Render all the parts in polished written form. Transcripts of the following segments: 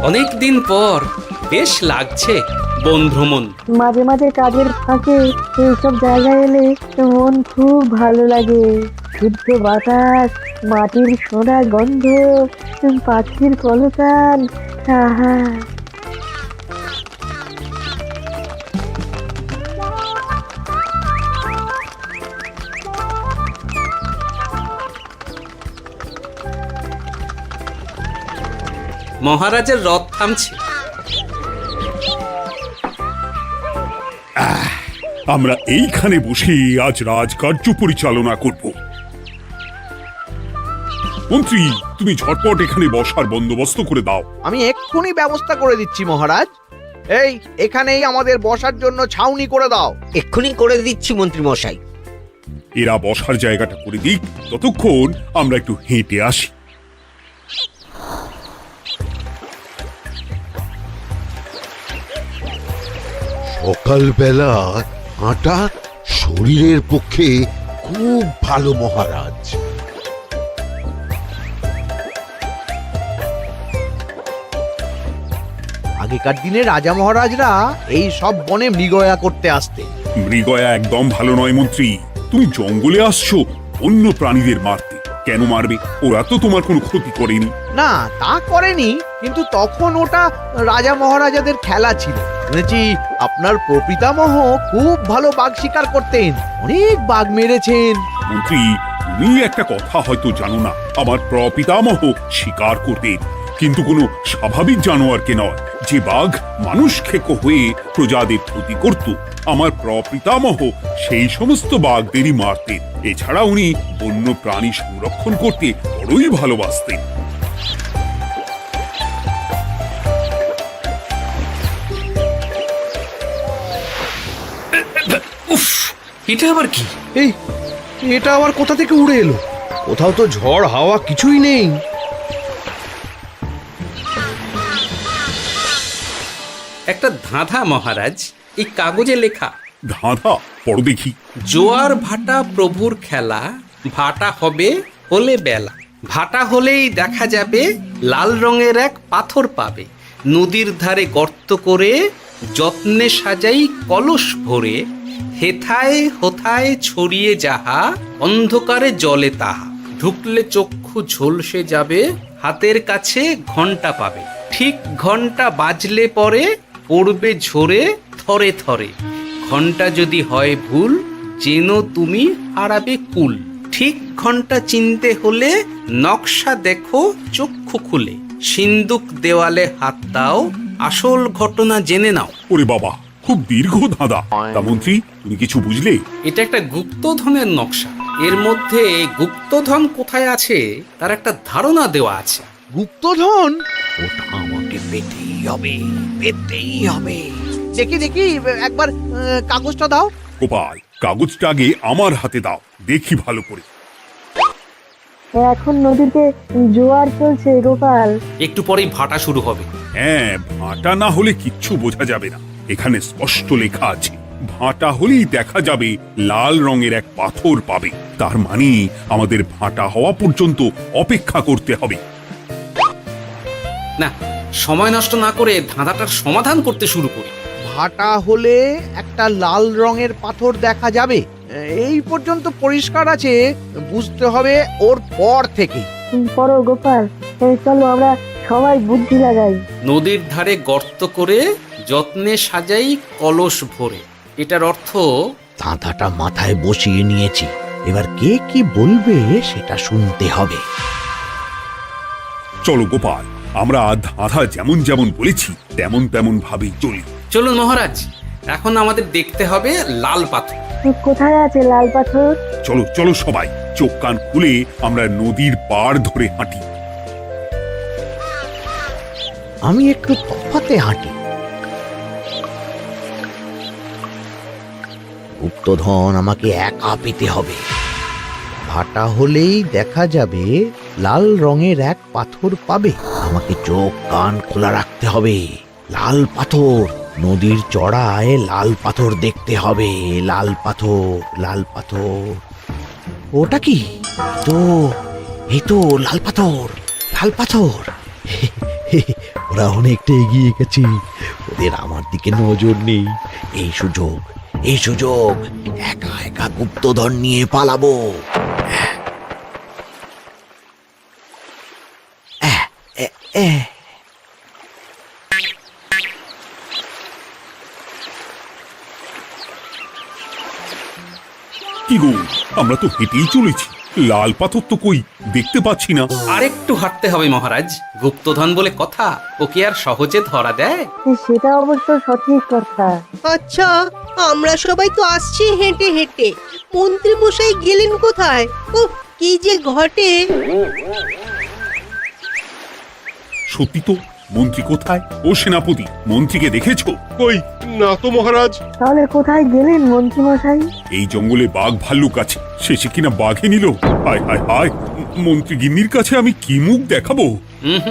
অনেক দিন পর বেশ লাগছে বন ভ্রমণ। মাঝে মাঝে কাজের ফাঁকে এইসব জায়গায় এলে মন খুব ভালো লাগে। শুদ্ধ বাতাস, মাটির সোনা গন্ধ, পাখির কলতান, আহা। মহারাজের রথ থামছে। আমরা এইখানে বসে আজ রাজকার্য পরিচালনা করব। মন্ত্রী, তুমি ঝটপট এখানে বসার বন্দোবস্ত করে দাও। আমি এক্ষুনি ব্যবস্থা করে দিচ্ছি মহারাজ। এই এখানেই আমাদের বসার জন্য ছাউনি করে দাও। এক্ষুনি করে দিচ্ছি মন্ত্রী মশাই। এরা বসার জায়গাটা করে দিক, ততক্ষণ আমরা একটু হেঁটে আসি। সকালবেলা হাঁটা শরীরের পক্ষে খুব ভালো মহারাজ। আগেকার দিনে রাজা মহারাজরা এই সব বনে মৃগয়া করতে আসতেন। মৃগয়া একদম ভালো নয় মন্ত্রী। তুমি জঙ্গলে আসছো অন্য প্রাণীদের মারতে। কেন মারবে? ওরা তো তোমার কোনো ক্ষতি করেনি। না, তা করেনি, কিন্তু তখন ওটা রাজা মহারাজাদের খেলা ছিল। শুনেছি আপনার প্রপিতামহ খুব ভালো বাঘ শিকার করতেন, অনেক বাঘ মেরেছেন। মন্ত্রী, তুমি একটা কথা হয়তো জানো না। আমার প্রপিতামহ শিকার করতেন, কিন্তু কোনো স্বাভাবিক জানোয়ারকে নয়, যে বাঘ মানুষ খেকো হয়ে প্রজাদের ক্ষতি করত। আমার প্রপিতামহ সেই সমস্ত বাঘদেরই মারতেন। এছাড়া উনি বন্য প্রাণী সংরক্ষণ করতে বড়ই ভালোবাসতেন। উফ, এটা আবার কি? এই এটা আবার কোথা থেকে উড়ে এলো? কোথাও তো ঝড় হাওয়া কিছুই নেই। একটা ধাঁধা মহারাজ, এই কাগজে লেখা। ধাঁধা? পড়ো দেখি। জোয়ার ভাটা প্রভুর খেলা, ভাটা হবে হলে বেলা। ভাটা হলেই দেখা যাবে লাল রঙের এক পাথর পাবে। নদীর ধারে গর্ত করে যত্নে সাজাই কলস ভরে। হেথায় হোথায় ছড়িয়ে যাহা, অন্ধকারে জলে তাহা। ঢুকলে চক্ষু ঝলসে যাবে, হাতের কাছে ঘন্টা পাবে। ঠিক ঘন্টা বাজলে পরে পড়বে ঝরে থরে থরে। ঘন্টা যদি হয় ভুল, যেন তুমি হারাবে কুল। ঠিক ঘন্টা চিনতে হলে নকশা দেখো চক্ষু খুলে। সিন্দুক দেওয়ালে হাত দাও, আসল ঘটনা জেনে নাও। ওরে বাবা, খুব দীর্ঘ ধাঁধা। তা মন্ত্রী, তুমি কিছু বুঝলে? এটা একটা গুপ্তধনের নকশা। এর মধ্যে গুপ্তধন কোথায় আছে তার একটা ধারণা দেওয়া আছে। গুপ্তধন? ওটা আমাকে পেতেই হবে, পেতেই হবে। দেখি দেখি, একবার কাগজটা দাও। গোপাল, কাগজটা আগে আমার হাতে দাও, দেখি ভালো করে। এখন নদীতে জোয়ার চলছে গোপাল। একটু পরেই ভাটা শুরু হবে। হ্যাঁ, ভাটা না হলে কিচ্ছু বোঝা যাবে না। এখানে স্পষ্ট লেখা আছে, ভাটা হলেই দেখা যাবে লাল রঙের এক পাথর পাবে। তার মানে আমাদের ভাটা হওয়া পর্যন্ত অপেক্ষা করতে হবে। না, সময় নষ্ট না করে ধাঁধাটার সমাধান করতে শুরু করি। ভাটা হলে একটা লাল রঙের পাথর দেখা যাবে, এই পর্যন্ত পরিষ্কার আছে। বুঝতে হবে ওর পর থেকে। পড়ো গোপাল, চলো আমরা সবাই বুদ্ধি লাগাই। নদীর ধারে গর্ত করে যত্নে সাজাই কলস ভরে। এটার অর্থ, ধাঁধাটা মাথায় বসিয়ে নিয়েছি, এবার কে কি বলবে সেটা শুনতে হবে। চলো গোপাল, আমরা ধাঁধা যেমন যেমন বলেছি তেমন তেমন ভাবেই চলি। চলুন মহারাজ, এখন আমাদের দেখতে হবে লাল পাথর। কোথায় আছে লাল পাথর? চলো চলো সবাই, চোখ কান খুলে আমরা নদীর পাড় ধরে হাঁটি। আমি একটু তফাতে হাঁটি। গুপ্তধন আমাকে একা পেতে হবে। ভাটা হলেই দেখা যাবে লাল রঙের এক পাথর পাবে। আমাকে চোখ কান খোলা রাখতে হবে। লাল পাথর, নদীর চড়ায় লাল পাথর দেখতে হবে। লাল পাথর, লাল পাথর। ওটা কি? তো এই তো লাল পাথর, লাল পাথর। ওরা অনেকটা এগিয়ে গেছে, ওদের আমার দিকে নজর নেই। এই সুযোগ, এই সুযোগ, একা একা গুপ্তধন নিয়ে পালাবো। কি গো, আমরা তো হেঁটেই চলেছি, লাল পাথর তো কই দেখতে পাচ্ছি না। আরেকটু হাঁটতে হবে মহারাজ, গুপ্তধন বলে কথা, ওকে আর সহজে ধরা দেয়? সেটা অবশ্য সঠিক কথা। আচ্ছা, আমরা সবাই তো আসছি হেঁটে হেঁটে, মন্ত্রী মশাই গেলেন কোথায়? ও কি যে ঘটে! সত্যি তো, মন্ত্রী কোথায়? ও সেনাপতি, মন্ত্রীকে দেখেছো? কই না তো মহারাজ। তাহলে কোথায় গেলেন মন্ত্রী মশাই? এই জঙ্গলে বাঘ ভাল্লুক আছে, শেষে কিনা বাঘে নিল। হায় হায় হায়, মন্ত্রী গিন্নির কাছে আমি কি মুখ দেখাবো? হুম,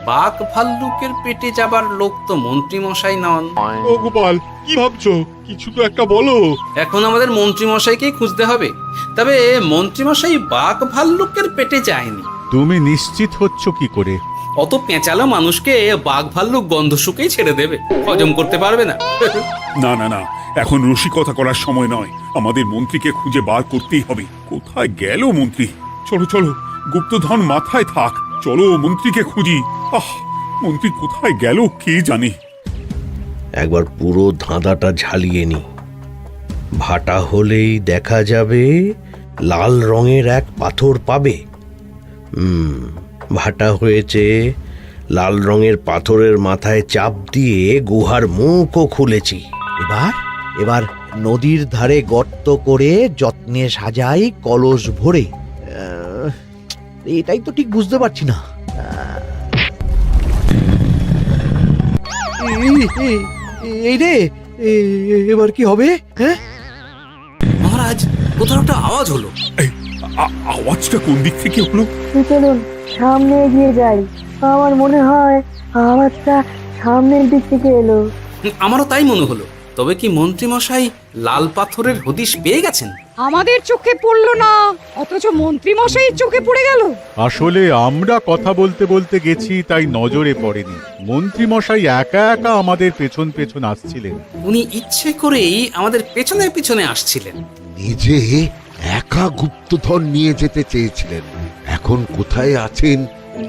বাঘ ভাল্লুকের পেটে যাবার লোক তো মন্ত্রী মশাই নন। ও গোপাল, কি ভাবছো? কিছু তো একটা বলো। এখন আমাদের মন্ত্রী মশাইকেই খুঁজতে হবে। তবে মন্ত্রী মশাই বাঘ ভাল্লুকের পেটে যায়নি। তুমি নিশ্চিত হচ্ছ কি করে? অত পেঁচালো মানুষকে বাঘ ভাল্লুক গন্ধ শুকেই ছেড়ে দেবে, হজম করতে পারবে না। না না না, এখন রসিকতা করার সময় নয়, আমাদের মন্ত্রীকে খুঁজে বার করতেই হবে। কোথায় গেল মন্ত্রী? চলো চলো, গুপ্তধন মাথায় থাক, চলো মন্ত্রীকে খুঁজি। আহ, মন্ত্রী কোথায় গেল কে জানে। একবার পুরো ধাঁধাটা ঝালিয়ে নি। ভাটা হলেই দেখা যাবে লাল রঙের এক পাথর পাবে। ভাটা হয়েছে, লাল রঙের পাথরের মাথায় চাপ দিয়ে গুহার মুখও খুলেছি। এবার এবার নদীর ধারে গর্ত করে যত্নে সাজাই কলস ভরে। এটাই তো ঠিক বুঝতে পারছি না। এই রে, এবার কি হবে? হ্যাঁ, মহারাজ, কোথাও একটা আওয়াজ হলো। এই, আওয়াজটা কোন দিক থেকে হলো? চলুন সামনে এগিয়ে যাই। আমার মনে হয় আওয়াজটা সামনের দিক থেকে এলো। আমারও তাই মনে হলো। তবে কি মন্ত্রী মশাই লাল পাথরের হদিশ পেয়ে গেছেন? আমাদের চোখে পড়লো না, অথচ মন্ত্রী মশাইয়ের চোখে পড়ে গেল। আসলে আমরা কথা বলতে বলতে গেছি, তাই নজরে পড়েনি। মন্ত্রী মশাই একা একা আমাদের পেছন পেছন আসছিলেন। উনি ইচ্ছে করেই আমাদের পেছনে পেছনে আসছিলেন। নিজে একা গুপ্তধন নিয়ে যেতে চেয়েছিলেন, এখন কোথায় আছেন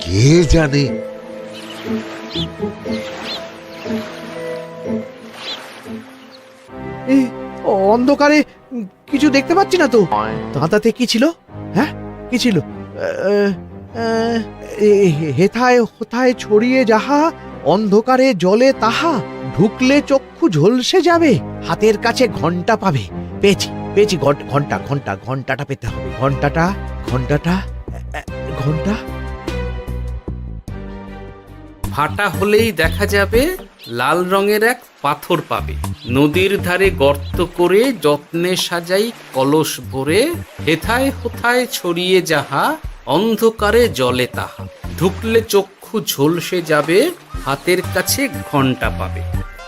কে জানে। অন্ধকারে কিছু দেখতে পাচ্ছি না তো। দাঁতাতে কি ছিল? হ্যাঁ, কি ছিল? হেথায় হোথায় ছড়িয়ে যাহা, অন্ধকারে জলে তাহা, ঢুকলে চক্ষু ঝলসে যাবে, হাতের কাছে ঘন্টা পাবে। পেয়েছি পেয়েছি, ঘন্টা ঘন্টা ঘন্টাটা পেতে হবে। ঘন্টাটা ঘন্টাটা ঘন্টা। ভাটা হলেই দেখা যাবে লাল রঙের এক পাথর পাবে, নদীর ধারে গর্ত করে যত্নে সাজাই কলস ভরে, হেথায় হোথায় ছড়িয়ে যাহা, অন্ধকারে জলে তাহা, ঢুকলে চক্ষু ঝলসে যাবে, হাতের কাছে ঘন্টা পাবে।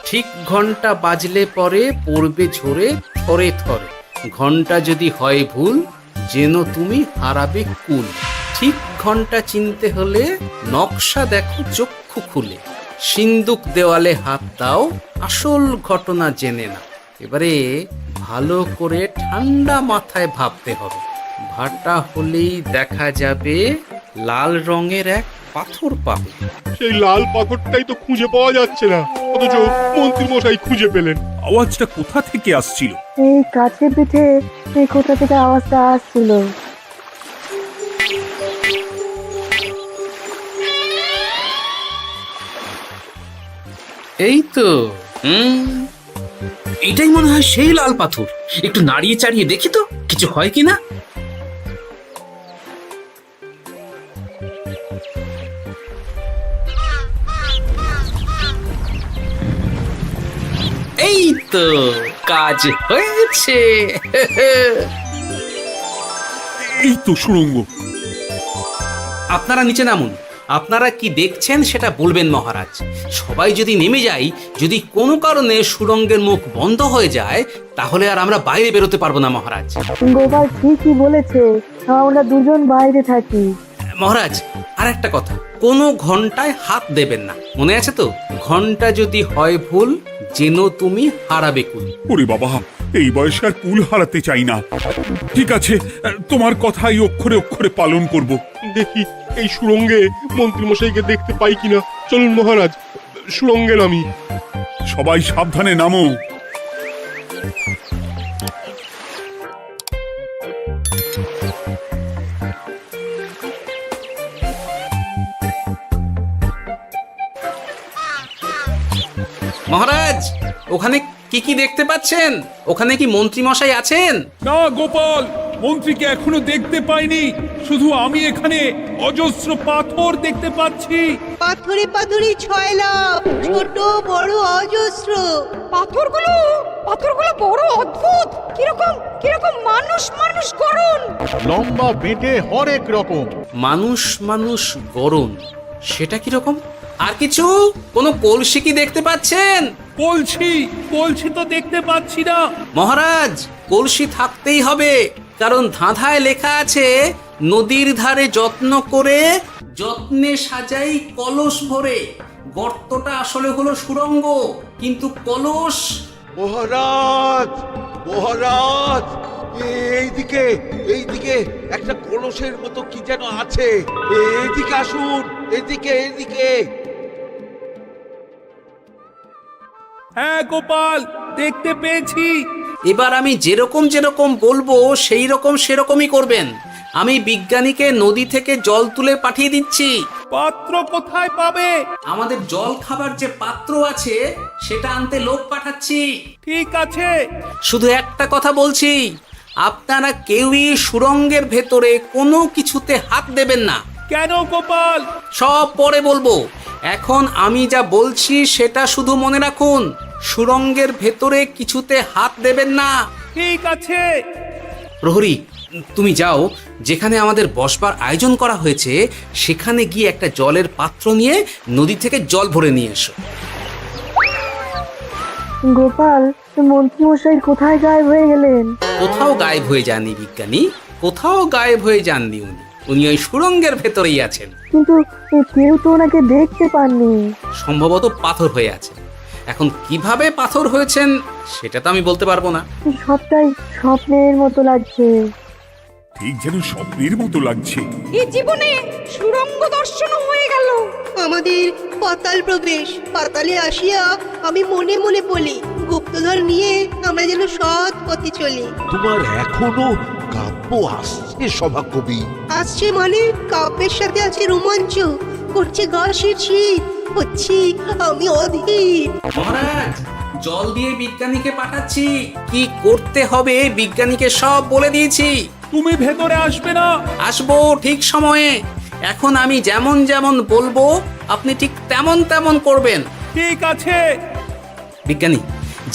ঠিক ঘন্টা বাজলে পরে পড়বে ঝরে থরে থরে, ঘন্টা যদি হয় ভুল যেন তুমি হারাবে কুল। ঠিক ঘন্টা চিনতে হলে নকশা দেখো চক্ষু খুলে, সিন্দুক দেওয়ালে হাত দাও, আসল ঘটনা জেনে না। এবারে ভালো করে ঠান্ডা মাথায় ভাবতে হবে। ভাটা হলেই দেখা যাবে লাল রঙের এক পাথর পাবে। সেই লাল পাথরটাই তো খুঁজে পাওয়া যাচ্ছে না, অথচ মন্ত্রী মশাই খুঁজে পেলেন। আওয়াজটা কোথা থেকে আসছিল? এই কাছে পিঠে এই কোথা থেকে আওয়াজটা আসছিল। এই তো, এটাই মনে হয় সেই লাল পাথর। একটু নাড়িয়ে চাড়িয়ে দেখি তো কিছু হয় কিনা। এই তো, কাজ হয়েছে। এই তো সুড়ঙ্গ। আপনারা নিচে নামুন। আপনারা কি দেখছেন সেটা বলবেন মহারাজ। সবাই যদি নেমে যাই, যদি কোনো কারণে সুড়ঙ্গের মুখ বন্ধ হয়ে যায়, তাহলে আর আমরা বাইরে বেরোতে পারবো না মহারাজ। গোপাল ঠিকই বলেছে, আমরা দুজন বাইরে থাকি। মহারাজ, আর একটা কথা, কোনো ঘন্টায় হাত দেবেন না, মনে আছে তো? ঘন্টা যদি হয় ভুল, যেন তুমি হারাবে কুল। ওরে বাবা, এই বয়সে আর কুল হারাতে চাই না। ঠিক আছে, তোমার কথাই অক্ষরে অক্ষরে পালন করব। দেখি এই সুরঙ্গে মন্ত্রীমশাইকে দেখতে পাই কিনা। চলুন মহারাজ, সুরঙ্গে নামি। সবাই সাবধানে নামো। মহারাজ, ওখানে কি কি দেখতে পাচ্ছেন? ওখানে কি মন্ত্রী মশাই আছেন? না গোপাল, মন্ত্রীকে এখনো দেখতে পাইনি। শুধু আমি এখানে অজস্র পাথর দেখতে পাচ্ছি। পাথরে পাথরে ছয় লাভ, ছোট বড় অজস্র। পাথরগুলো বড় অদ্ভুত, কিরকম কিরকম মানুষ মানুষ গড়ন। লম্বা বেঁটে হরেক রকম। মানুষ মানুষ গরম, সেটা কি রকম? আর কিছু? কোনো কলসি কি দেখতে পাচ্ছেন? কলসি তো দেখতে পাচ্ছি না। মহারাজ, কলসি থাকতেই হবে, কারণ ধাঁধায় লেখা আছে নদীর ধারে যত্ন করে যত্নে সাজাই কলস ভরে। গর্তটা আসলে হলো সুড়ঙ্গ, কিন্তু কলস। মহারাজ, মহারাজ, এইদিকে এইদিকে একটা কলসের মতো কি যেন আছে। এইদিকে আসুন, এদিকে এদিকে। হ্যাঁ গোপাল, দেখতে পেয়েছি। এবার আমি যেরকম যেরকম বলবো সেই রকম সেরকমই করবেন। আমি বিজ্ঞানীকে নদী থেকে জল তুলে পাঠিয়ে দিচ্ছি। পাত্র কোথায় পাবে? আমাদের জল খাবার যে পাত্র আছে সেটা আনতে লোক পাঠাচ্ছি। ঠিক আছে। শুধু একটা কথা বলছি, আপনারা কেউই সুড়ঙ্গের ভেতরে কোনো কিছুতে হাত দেবেন না। কেন গোপাল? সব পরে বলবো, এখন আমি যা বলছি সেটা শুধু মনে রাখুন। সুড়ঙ্গের ভেতরে কিছুতে হাত দেবেন না। ঠিক আছে। প্রহরী, তুমি যাও, যেখানে আমাদের বসবার আয়োজন করা হয়েছে সেখানে গিয়ে একটা জলের পাত্র নিয়ে নদী থেকে জল ভরে নিয়ে এসো। গোপাল, মন্ত্রী মশাই কোথায় গায়েব হয়ে গেলেন? কোথাও গায়েব হয়ে যাননি বিজ্ঞানী, কোথাও গায়েব হয়ে যাননি উনি। উনি ওই সুড়ঙ্গের ভেতরেই আছেন। কিন্তু কেউ তো ওনাকে দেখতে পাননি। সম্ভবত পাথর হয়ে আছে। এখন কিভাবে পাথর হয়েছেন সেটা তো আমি বলতে পারবো না। সবটাই স্বপ্নের মতো লাগছে। ঠিক যেন স্বপ্নের মতো লাগছে। এই জীবনে সুরঙ্গ দর্শন হয়ে গেল। আমাদের পাতাল প্রবেশ। পাতালে আসিয়া আমি মনে মনে বলি, গুপ্তধর নিয়ে আমরা যেন সৎ পথে চলি। তোমার এখনো কাব্য আসছে সভাকবি? আসছে মানে কাব্যের সাথে আছে রোমাঞ্চ, করছে গা শীত, হচ্ছি আমি অধীর। মহারাজ, জল দিয়ে বিজ্ঞানীকে পাঠাচ্ছি। কি করতে হবে বিজ্ঞানীকে সব বলে দিয়েছি। তুমি ভেতরে আসবে না? আসবো ঠিক সময়ে। এখন আমি যেমন যেমন বলবো আপনি ঠিক তেমন তেমন করবেন। ঠিক আছে। বিজ্ঞানী,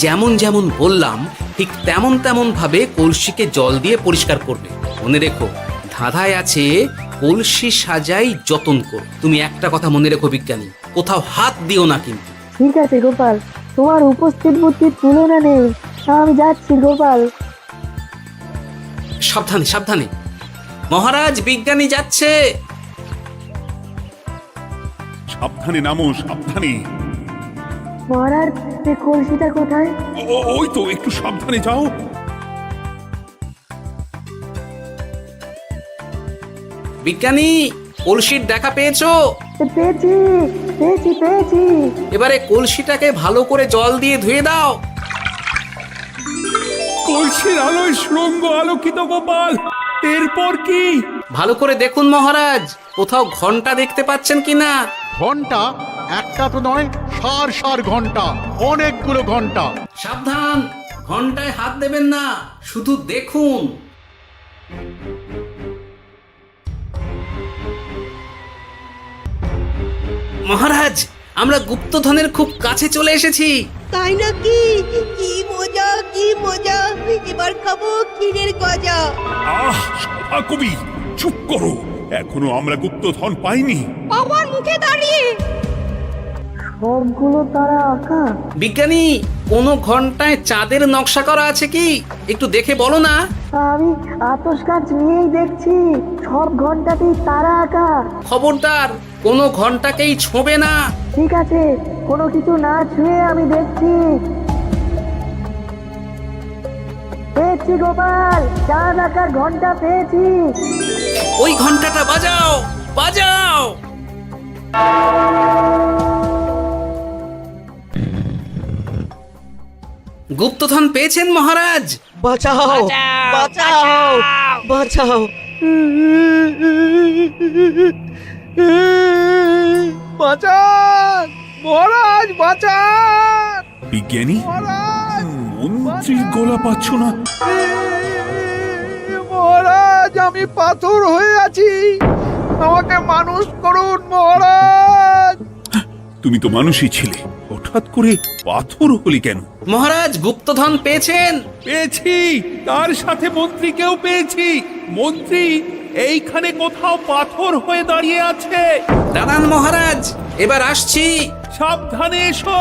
যেমন যেমন বললাম ঠিক তেমন তেমন ভাবে কলসিকে জল দিয়ে পরিষ্কার করবে। মনে রেখো, ধাঁধায় আছে কলসি সাজাই যতন কর। তুমি একটা কথা মনে রেখো বিজ্ঞানী, কোথাও হাত দিও না কিন্তু। ঠিক আছে গোপাল, তোমার উপস্থিত বুদ্ধির তুলনা নেই। আমি যাচ্ছি গোপাল। সাবধানে সাবধানে। মহারাজ, বিজ্ঞানী যাচ্ছে। সাবধানে নামো, সাবধানে। মহারাজ, এই কলসিটা কোথায়? ওই তো, একটু সাবধানে যাও। বিজ্ঞানী, কলসির দেখা পেয়েছো? পেয়েছি পেয়েছি পেয়েছি। এবারে কলসিটাকে ভালো করে জল দিয়ে ধুয়ে দাও। কলসির আলোয় সুড়ঙ্গ আলোকিত গোপাল। এরপর কি? ভালো করে দেখুন মহারাজ, কোথাও ঘন্টা দেখতে পাচ্ছেন কিনা? ঘন্টা? একটা তো নয়, সার সার ঘন্টা, অনেকগুলো ঘন্টা। সাবধান, ঘন্টায় হাত দেবেন না, শুধু দেখুন। মহারাজ, আমরা গুপ্তধনের খুব কাছে চলে এসেছি। তাই নাকি? কি মজা কি মজা, এবার খাবো ক্ষীরের গজা। আহ, সভাকবি চুপ করো। এখনো আমরা গুপ্তধন পাইনি। বাবার মুখে দাঁড়িয়ে। সবগুলো তারা আঁকা। বিজ্ঞানী, কোনো ঘন্টায় চাঁদের নকশা করা আছে কি? একটু দেখে বলো না। আমি আতস কাজ নিয়েই দেখছি, সব ঘন্টাতেই তারা আঁকা। খবরদার, কোনো ঘন্টাকেই ছোঁবে না। ঠিক আছে, কোনো কিছু না ছুঁয়ে আমি দেখছি। পেয়েছি গোপাল, চাঁদ আঁকার ঘন্টা পেয়েছি। ওই ঘন্টাটা বাজাও, বাজাও। গুপ্তধন পেয়েছেন মহারাজ? বাঁচাও, বাঁচাও, বাঁচাও। বাঁচান মহারাজ, বাঁচান বিজ্ঞানী, মহারাজ, মন্ত্রীর গলা পাচ্ছ না? মহারাজ, আমি পাথর হয়ে আছি, আমাকে মানুষ করুন মহারাজ। তুমি তো মানুষই ছিলে, হঠাৎ করে পাথর হলি কেন? মহারাজ, গুপ্তধন পেয়েছেন? পেয়েছি, তার সাথে মন্ত্রীকেও পেয়েছি। মন্ত্রী এইখানে কোথাও পাথর হয়ে দাঁড়িয়ে আছে। দাঁড়ান মহারাজ, এবার আসছি। সাবধানে এসো।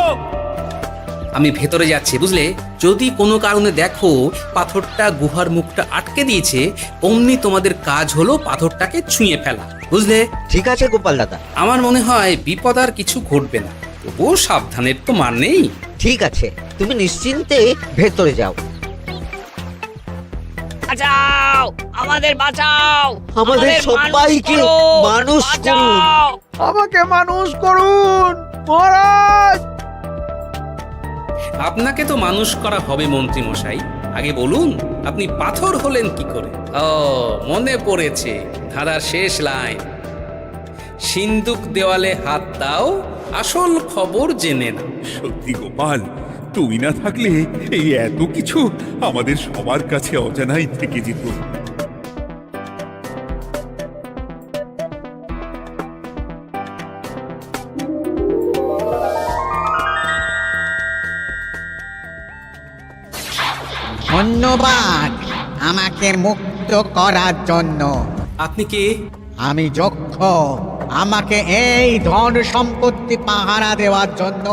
আমি ভেতরে যাচ্ছি, বুঝলে? যদি কোনো কারণে দেখো পাথরটা গুহার মুখটা আটকে দিয়েছে, অমনি তোমাদের কাজ হলো পাথরটাকে ছুঁয়ে ফেলা, বুঝলে? ঠিক আছে গোপাল দাদা। আমার মনে হয় বিপদ আর কিছু ঘটবে না, তবুও সাবধানের তো মান নেই। ঠিক আছে, তুমি নিশ্চিন্তে ভেতরে যাও। বাঁচাও, আমাদের বাঁচাও, আমাদের সবাইকে মানুষ করুন। আমাকে মানুষ করুন মহারাজ। আপনাকে তো মানুষ করা হবে মন্ত্রী মশাই। আগে বলুন, আপনি পাথর হলেন কি করে? ও, মনে পড়েছে, ধারার শেষ লাইন, সিন্দুক দেওয়ালে হাত দাও, আসল খবর জেনে না। সত্যি গোপাল, তুমি না থাকলে এই এত কিছু আমাদের সবার কাছে অজানাই থেকে যেত। ধন্যবাদ আমাকে মুক্ত করার জন্য। আপনি কে? আমি যক্ষ। আমাকে এই ধন সম্পত্তি পাহারা দেওয়ার জন্য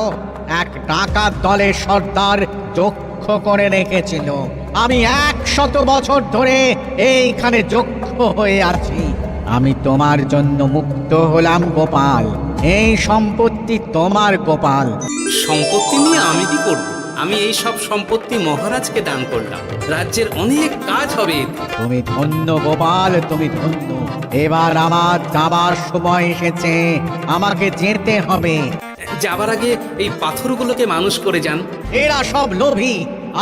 এক ডাকাত দলের সর্দার যক্ষ করে রেখেছিল। আমি 100 বছর ধরে এইখানে যক্ষ হয়ে আছি। আমি তোমার জন্য মুক্ত হলাম গোপাল। এই সম্পত্তি তোমার গোপাল। সম্পত্তি নিয়ে আমি কি করব? আমি এই সব সম্পত্তি মহারাজকে দান করলাম, রাজ্যের অনেক কাজ হবে। তুমি ধন্য গোপাল, তুমি ধন্য। এবার আমার যাবার সময় এসেছে, আমাকে যেতে হবে। যাবার আগে এই পাথরগুলোকে মানুষ করে যান। এরা সব লোভী।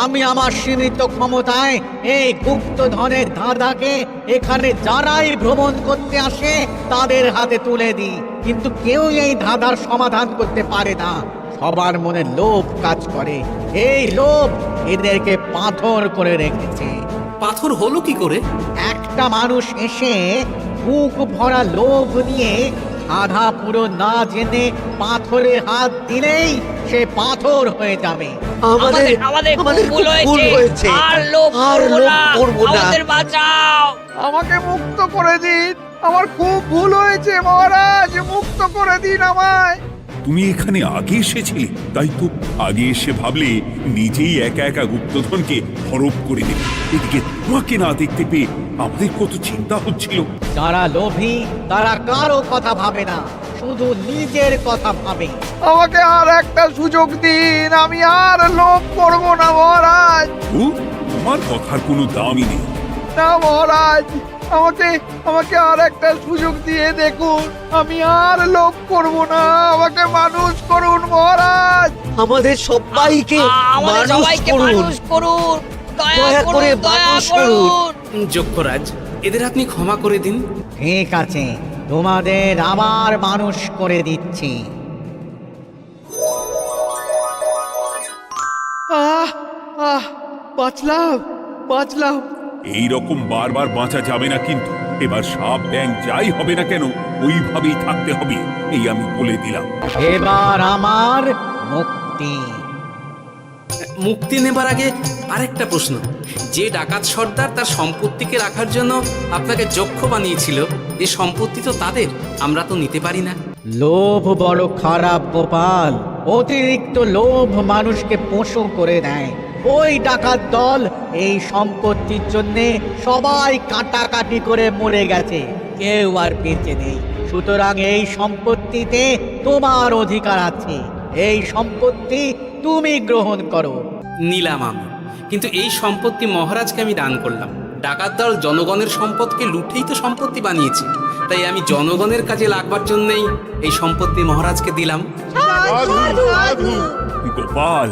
আমি আমার সীমিত ক্ষমতায় এই গুপ্ত ধনের ধাঁধাকে এখানে যারাই ভ্রমণ করতে আসে তাদের হাতে তুলে দিই, কিন্তু কেউ এই ধাঁধার সমাধান করতে পারে না। সবার মনে লোভ কাজ করে, এই লোভ এদেরকে পাথর করে রেখেছে। পাথর হলো কি করে? একটা মানুষ এসে বুক ভরা লোভ নিয়ে আধা পুরো না জেনে পাথরে হাত দিলেই সে পাথর হয়ে যাবে। আমাদের ভুল হয়েছে, আর লোভ করবো না, আমাদের বাঁচাও। আমাকে মুক্ত করে দিন, আমার খুব ভুল হয়েছে মহারাজ, মুক্ত করে দিন আমায়। তুমি এখানে আগে এসেছিলে, তাই তো আগে এসে ভাবলে নিজেই একা একা গুপ্তধনকে হরপ করে দেবে। এদিকে তোমাকে না দেখতে পেয়ে আমাদের কত চিন্তা হচ্ছিল। যারা লোভী তারা কারো কথা ভাবে না, শুধু নিজের কথা ভাবে। আমাকে আর একটা সুযোগ দিন, আমি আর লোভ করব না মহারাজ। ও, তোমার কথার কোনো দামই নেই। না মহারাজ, আমাকে আর একটা সুযোগ দিয়ে দেখুন, আমি আর লোভ করব না, আমাকে মানুষ করুন মহারাজ। আমাদের সবাইকে মানুষ করুন, দয়া করে মানুষ করুন। যক্ষরাজ, এদের আপনি ক্ষমা করে দিন। ঠিক আছে, তোমাদের আবার মানুষ করে দিচ্ছি। বাঁচলাম। এই রকম বারবার বাঁচা যাবে না, কিন্তু এবার সাপ ব্যাং যাই হবে না কেন ওইভাবেই থাকতে হবে, এই আমি বলে দিলাম। এবার আমার মুক্তি। মুক্তি নেবার আগে আরেকটা প্রশ্ন, যে ডাকাত সর্দার তার সম্পত্তিকে রাখার জন্য আপনাকে যক্ষ বানিয়েছিল, এই সম্পত্তি তো তাদের, আমরা তো নিতে পারি না। লোভ বড় খারাপ গোপাল। অতিরিক্ত লোভ মানুষকে পশু করে দেয়। ওই ডাকাত দল এই সম্পত্তির জন্যে সবাই কাটাকাটি করে মরে গেছে, কেউ আর বেঁচে নেই। সুতরাং এই সম্পত্তিতে তোমার অধিকার আছে, এই সম্পত্তি তুমি গ্রহণ করো। নিলাম আমি, কিন্তু এই সম্পত্তি মহারাজকে আমি দান করলাম। ডাকাত দল জনগণের সম্পদকে লুটেই তো সম্পত্তি বানিয়েছে, তাই আমি জনগণের কাজে লাগবার জন্যই এই সম্পত্তি মহারাজকে দিলাম। সাধু সাধু। গোপাল,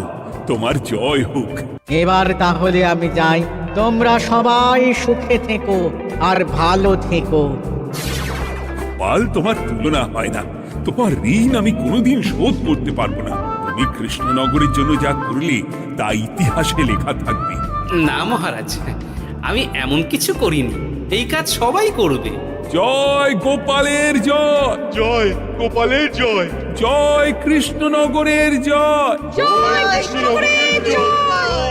তোমার জয় হোক। এবার তাহলে আমি যাই, তোমরা সবাই সুখে থেকো আর ভালো থেকো। গোপাল, তোমার তুলনা হয় না। তোমার ঋণ আমি কোনোদিন শোধ করতে পারবো না। তুমি কৃষ্ণনগরের জন্য যা করলে তা ইতিহাসে লেখা থাকবে। না মহারাজ, আমি এমন কিছু করিনি, এই কাজ সবাই করবে। জয় গোপালের জয়, জয় গোপালের জয়, জয় কৃষ্ণনগরের জয়। জয় কৃষ্ণ জয়।